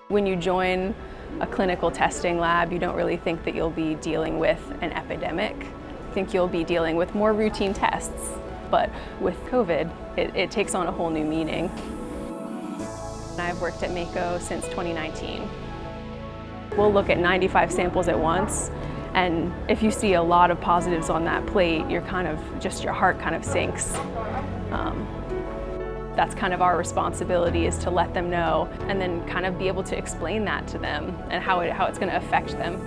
When you join a clinical testing lab, you don't really think that you'll be dealing with an epidemic. I think you'll be dealing with more routine tests. But with COVID, it takes on a whole new meaning. I've worked at MAKO since 2019. We'll look at 95 samples at once, and if you see a lot of positives on that plate, your heart kind of sinks. That's kind of our responsibility, is to let them know and then kind of be able to explain that to them and how it's going to affect them.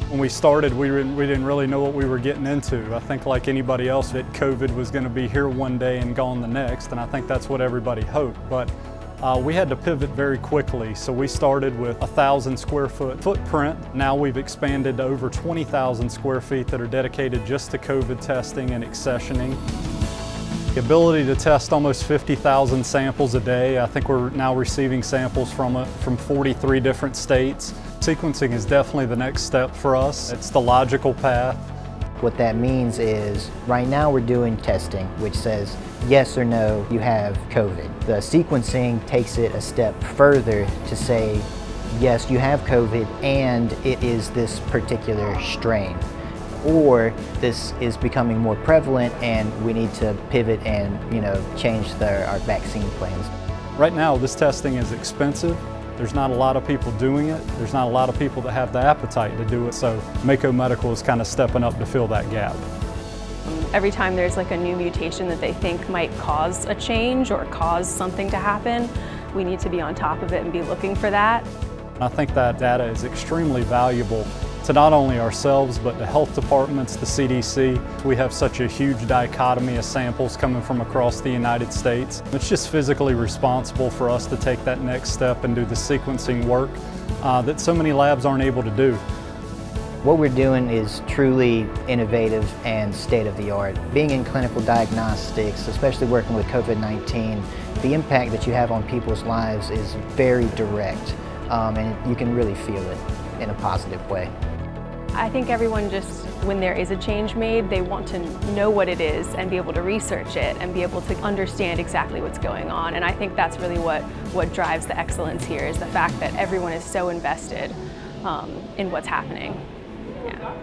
When we started, we didn't really know what we were getting into. I think like anybody else, that COVID was going to be here one day and gone the next, and I think that's what everybody hoped. But we had to pivot very quickly, so we started with a 1,000 square foot footprint. Now we've expanded to over 20,000 square feet that are dedicated just to COVID testing and accessioning. The ability to test almost 50,000 samples a day. I think we're now receiving samples from 43 different states. Sequencing is definitely the next step for us. It's the logical path. What that means is, right now we're doing testing, which says yes or no, you have COVID. The sequencing takes it a step further to say, yes, you have COVID and it is this particular strain. Or this is becoming more prevalent and we need to pivot and change our vaccine plans. Right now this testing is expensive. There's not a lot of people doing it. There's not a lot of people that have the appetite to do it, so MAKO Medical is kind of stepping up to fill that gap. Every time there's like a new mutation that they think might cause a change or cause something to happen, we need to be on top of it and be looking for that. I think that data is extremely valuable to not only ourselves, but the health departments, the CDC. We have such a huge dichotomy of samples coming from across the United States. It's just physically responsible for us to take that next step and do the sequencing work that so many labs aren't able to do. What we're doing is truly innovative and state-of-the-art. Being in clinical diagnostics, especially working with COVID-19, the impact that you have on people's lives is very direct, and you can really feel it in a positive way. I think everyone just, when there is a change made, they want to know what it is and be able to research it and be able to understand exactly what's going on. And I think that's really what drives the excellence here, is the fact that everyone is so invested in what's happening. Yeah.